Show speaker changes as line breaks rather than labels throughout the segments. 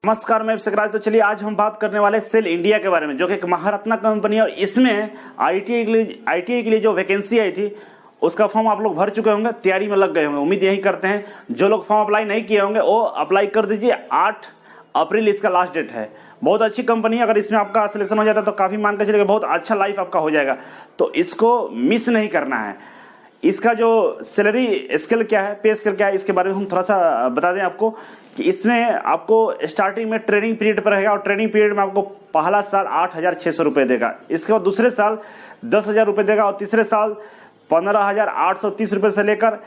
नमस्कार, मैं अभिषेक। तो चलिए आज हम बात करने वाले सेल इंडिया के बारे में, जो कि एक महारत्ना कंपनी है। और इसमें आईटीआई के लिए जो वैकेंसी आई थी उसका फॉर्म आप लोग भर चुके होंगे, तैयारी में लग गए होंगे। उम्मीद यही करते हैं जो लोग फॉर्म अप्लाई नहीं किए होंगे वो अप्लाई कर दीजिए। 8 अप्रैल इसका लास्ट डेट है। बहुत अच्छी कंपनी है। अगर इसमें आपका सिलेक्शन हो जाता है तो काफी मान के चलिए बहुत अच्छा लाइफ आपका हो जाएगा, तो इसको मिस नहीं करना है। इसका जो सैलरी स्केल क्या है, पे स्केल क्या है, इसके बारे में हम थोड़ा सा बता दें आपको कि इसमें आपको स्टार्टिंग में ट्रेनिंग पीरियड पर रहेगा और ट्रेनिंग पीरियड में आपको पहला साल 8,600 रुपए देगा। इसके बाद दूसरे साल 10,000 रुपए देगा और तीसरे साल 15,830 रुपए से लेकर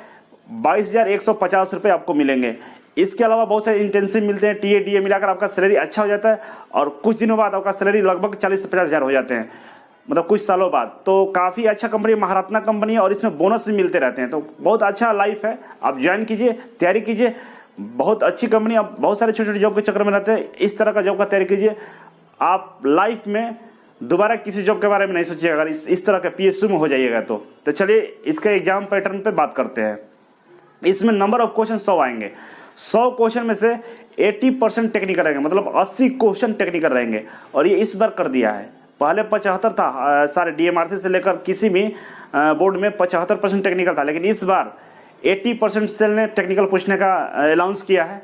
22,150 रुपए आपको मिलेंगे। इसके अलावा बहुत सारे इंटेंसिव मिलते हैं, टीए डीए मिलाकर आपका सैलरी अच्छा हो जाता है और कुछ दिनों बाद आपका सैलरी लगभग 40 से 50,000 हो जाते हैं, मतलब कुछ सालों बाद। तो काफी अच्छा कंपनी, महारत्ना कंपनी है और इसमें बोनस भी मिलते रहते हैं। तो बहुत अच्छा लाइफ है, आप ज्वाइन कीजिए, तैयारी कीजिए। बहुत अच्छी कंपनी। आप बहुत सारे छोटे छोटे जॉब के चक्कर में रहते हैं, इस तरह का जॉब का तैयारी कीजिए। आप लाइफ में दोबारा किसी जॉब के बारे में नहीं सोचिएगा अगर इस तरह का पीएसयू में हो जाइएगा तो चलिए इसके एग्जाम पैटर्न पे बात करते हैं। इसमें नंबर ऑफ क्वेश्चन 100 आएंगे। 100 क्वेश्चन में से 80% टेक्निकल रहेंगे, मतलब 80 क्वेश्चन टेक्निकल रहेंगे। और ये इस बार कर दिया है, पहले 75 था, सारे डीएमआरसी से लेकर किसी भी बोर्ड में 75% टेक्निकल था, लेकिन इस बार 80% सेल ने टेक्निकल पूछने का अनाउंस किया है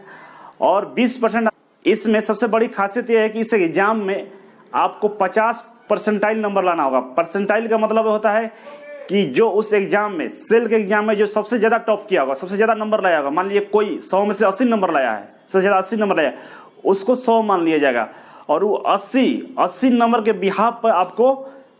और 20%। इसमें सबसे बड़ी खासियत यह है कि इस एग्जाम में आपको 50 परसेंटाइल नंबर लाना होगा। परसेंटाइल का मतलब होता है कि जो उस एग्जाम में, सेल के एग्जाम में जो सबसे ज्यादा टॉप किया होगा, सबसे ज्यादा नंबर लाया होगा, मान लीजिए कोई 100 में से 80 नंबर लाया है, सबसे ज्यादा 80 नंबर लाया, उसको 100 मान लिया जाएगा और वो 80 नंबर के बिहाफ पर आपको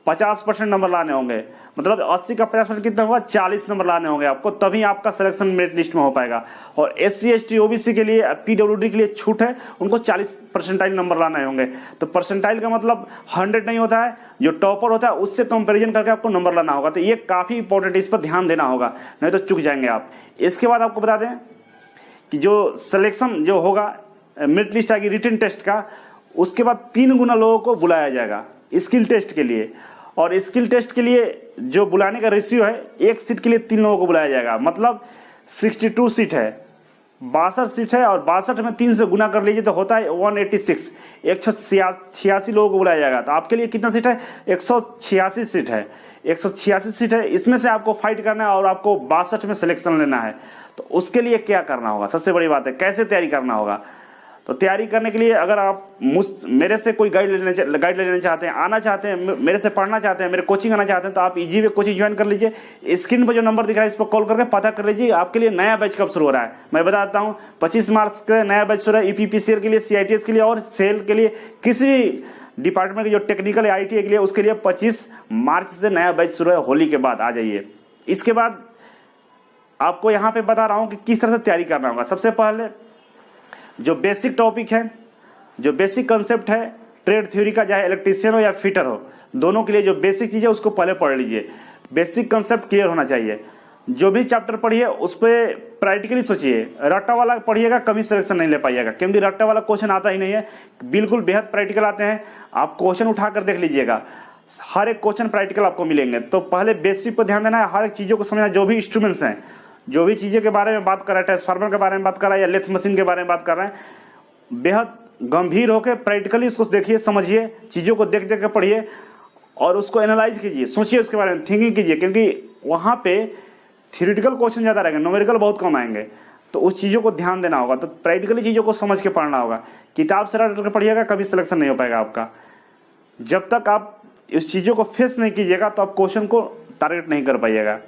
50% नंबर लाने होंगे। मतलब 80 का 50% कितना होगा, 40 नंबर लाने होंगे आपको, तभी आपका सिलेक्शन मेरिट लिस्ट में हो पाएगा। और SC ST OBC के लिए, PWD के लिए छूट है, उनको 40 परसेंटाइल नंबर लाने होंगे। तो परसेंटाइल का मतलब 100 नहीं होता है, जो टॉपर होता है उससे कंपेरिजन करके आपको नंबर लाना होगा। तो ये काफी इंपॉर्टेंट, इस पर ध्यान देना होगा, नहीं तो चूक जाएंगे आप। इसके बाद आपको बता दें कि जो सिलेक्शन जो होगा, मेरिट लिस्ट आएगी रिटन टेस्ट का, उसके बाद 3 गुना लोगों को बुलाया जाएगा स्किल टेस्ट के लिए। और स्किल टेस्ट के लिए जो बुलाने का रेशियो है, 1 सीट के लिए 3 लोगों को बुलाया जाएगा। मतलब 62 सीट है, 62 सीट है और 62 में 3 से गुना कर लीजिए तो होता है 186, 186 लोगों को बुलाया जाएगा। तो आपके लिए कितना सीट है, 186 सीट है। 186 सीट है, इसमें से आपको फाइट करना है और आपको 62 में सिलेक्शन लेना है। तो उसके लिए क्या करना होगा, सबसे बड़ी बात है कैसे तैयारी करना होगा। तो तैयारी करने के लिए अगर आप मेरे से कोई गाइड लेना चाहते हैं, आना चाहते हैं, मेरे से पढ़ना चाहते हैं, मेरे कोचिंग आना चाहते हैं, तो आप इजी वे कोचिंग ज्वाइन कर लीजिए। स्क्रीन पर जो नंबर दिख रहा है इस पर कॉल करके पता कर लीजिए आपके लिए नया बैच कब शुरू हो रहा है। मैं बताता हूँ, 25 मार्च का नया बैच शुरू है EPPCL के लिए, CITS के लिए और सेल के लिए। किसी भी डिपार्टमेंट के जो टेक्निकल ITA के लिए, उसके लिए 25 मार्च से नया बैच शुरू है, होली के बाद आ जाइए। इसके बाद आपको यहाँ पे बता रहा हूँ कि किस तरह से तैयारी करना होगा। सबसे पहले जो बेसिक टॉपिक है, जो बेसिक कंसेप्ट है ट्रेड थ्योरी का, चाहे इलेक्ट्रीशियन हो या फिटर हो, दोनों के लिए जो बेसिक चीज है उसको पहले पढ़ लीजिए। बेसिक कंसेप्ट क्लियर होना चाहिए। जो भी चैप्टर पढ़िए उस पर प्रैक्टिकली सोचिए। रट्टा वाला पढ़िएगा कभी सिलेक्शन नहीं ले पाइएगा, क्योंकि रट्टा वाला क्वेश्चन आता ही नहीं है, बिल्कुल बेहद प्रैक्टिकल आते हैं। आप क्वेश्चन उठाकर देख लीजिएगा, हर एक क्वेश्चन प्रैक्टिकल आपको मिलेंगे। तो पहले बेसिक पर ध्यान देना है, हर एक चीजों को समझना। जो भी इंस्ट्रूमेंट्स हैं, जो भी चीजें के बारे में बात कर रहा है, ट्रांसफार्मर के बारे में बात कर रहा है या लेथ मशीन के बारे में बात कर रहे हैं, बेहद गंभीर होकर प्रैक्टिकली उसको देखिए, समझिए, चीजों को देख देख के पढ़िए और उसको एनालाइज कीजिए, सोचिए उसके बारे में, थिंकिंग कीजिए। क्योंकि वहां पे थ्योरेटिकल क्वेश्चन ज्यादा रहेंगे, न्यूमेरिकल बहुत कम आएंगे, तो उस चीजों को ध्यान देना होगा। तो प्रैक्टिकली चीजों को समझ के पढ़ना होगा। किताब से रट के पढ़िएगा कभी सिलेक्शन नहीं हो पाएगा आपका। जब तक आप इस चीजों को फेस नहीं कीजिएगा तो आप क्वेश्चन को टारगेट नहीं कर पाइएगा।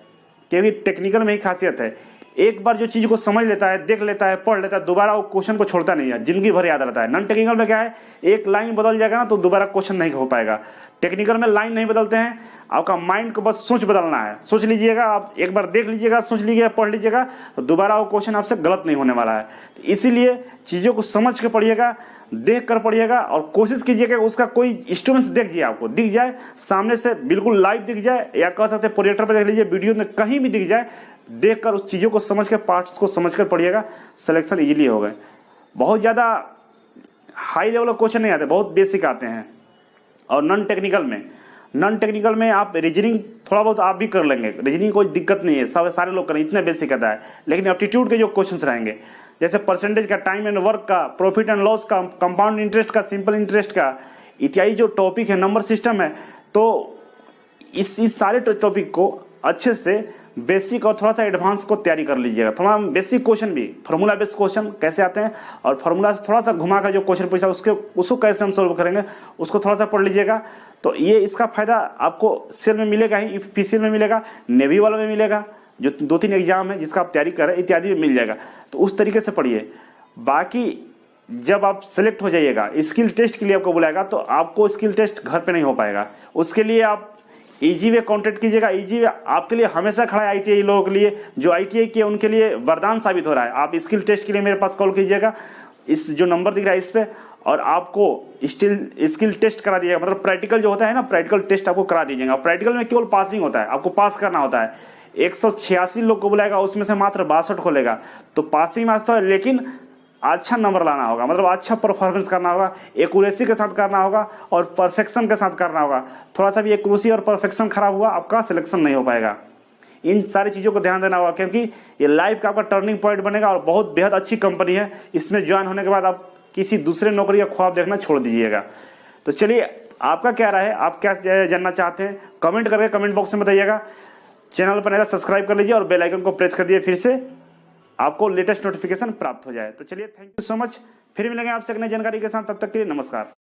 क्योंकि टेक्निकल में ही खासियत है, एक बार जो चीज को समझ लेता है, देख लेता है, पढ़ लेता है, दोबारा वो क्वेश्चन को छोड़ता नहीं है, जिंदगी भर याद रहता है। नॉन टेक्निकल में क्या है, एक लाइन बदल जाएगा ना तो दोबारा क्वेश्चन नहीं हो पाएगा। टेक्निकल में लाइन नहीं बदलते हैं, आपका माइंड को बस सोच बदलना है। सोच लीजिएगा, आप एक बार देख लीजिएगा, सोच लीजिएगा, पढ़ लीजिएगा, तो दोबारा वो क्वेश्चन आपसे गलत नहीं होने वाला है। तो इसीलिए चीजों को समझ के पढ़िएगा, देख कर पढ़िएगा और कोशिश कीजिएगा उसका कोई इंस्ट्रूमेंट्स देख जाए, आपको दिख जाए सामने से, बिल्कुल लाइव दिख जाए, या कह सकते हैं प्रोजेक्टर पर देख लीजिए, वीडियो में कहीं भी दिख जाए, देखकर उस चीजों को समझ कर, पार्ट्स को समझ कर पढ़िएगा, सिलेक्शन इजीली हो गए। बहुत ज्यादा हाई लेवल क्वेश्चन नहीं आते, बहुत बेसिक आते हैं। और नॉन टेक्निकल में आप रीजनिंग थोड़ा बहुत आप भी कर लेंगे, रीजनिंग कोई दिक्कत नहीं है, सब सारे लोग करें, इतने बेसिक आता है। लेकिन एप्टीट्यूड के जो क्वेश्चंस रहेंगे, जैसे परसेंटेज का, टाइम एंड वर्क का, प्रॉफिट एंड लॉस का, कंपाउंड इंटरेस्ट का, सिंपल इंटरेस्ट का, इत्यादि जो टॉपिक है, नंबर सिस्टम है। तो इस सारे टॉपिक को अच्छे से बेसिक और थोड़ा सा एडवांस को तैयारी कर लीजिएगा। थोड़ा बेसिक क्वेश्चन भी, फार्मूला बेस्ड क्वेश्चन कैसे आते हैं और फार्मूला से थोड़ा सा घुमा कर जो क्वेश्चन पूछा उसको कैसे हम सोल्व करेंगे, उसको थोड़ा सा पढ़ लीजिएगा। तो ये इसका फायदा आपको सेल में मिलेगा ही, पीसीएल में मिलेगा, नेवी वालों में मिलेगा, जो 2-3 एग्जाम है जिसका आप तैयारी कर रहे हैं, इत्यादि में मिल जाएगा। तो उस तरीके से पढ़िए। बाकी जब आप सेलेक्ट हो जाइएगा, स्किल टेस्ट के लिए आपको बुलाएगा, तो आपको स्किल टेस्ट घर पे नहीं हो पाएगा। उसके लिए आप इजी वे कॉन्टेक्ट कीजिएगा। इजी वे आपके लिए हमेशा खड़ा है, आईटीआई लोगों के लिए, जो आईटीआई किए उनके लिए वरदान साबित हो रहा है। आप स्किल टेस्ट के लिए मेरे पास कॉल कीजिएगा, इस जो नंबर दिख रहा है इस पे, और आपको स्किल टेस्ट करा दीजिएगा। मतलब प्रैक्टिकल जो होता है ना, प्रैक्टिकल टेस्ट आपको करा दीजिएगा। प्रैक्टिकल में केवल पासिंग होता है, आपको पास करना होता है। 186 लोग को बुलाएगा, उसमें से मात्र 62 को लेगा। तो पासिंग मार्क्स तो है, लेकिन अच्छा नंबर लाना होगा, मतलब अच्छा परफॉर्मेंस करना होगा, एक्यूरेसी के साथ करना होगा और परफेक्शन के साथ करना होगा। थोड़ा सा भी एक्यूरेसी और परफेक्शन खराब हुआ, आपका सिलेक्शन नहीं हो पाएगा। इन सारी चीजों को ध्यान देना होगा, क्योंकि ये लाइफ का आपका टर्निंग पॉइंट बनेगा और बहुत बेहद अच्छी कंपनी है। इसमें ज्वाइन होने के बाद आप किसी दूसरे नौकरी का ख्वाब देखना छोड़ दीजिएगा। तो चलिए, आपका क्या राय है, आप क्या जानना चाहते हैं, कमेंट करके कमेंट बॉक्स में बताइएगा। चैनल पर नया सब्सक्राइब कर लीजिए और बेल आइकन को प्रेस कर दिए, फिर से आपको लेटेस्ट नोटिफिकेशन प्राप्त हो जाए। तो चलिए, थैंक यू सो मच। फिर मिलेंगे आपसे एक नई जानकारी के साथ, तब तक के लिए नमस्कार।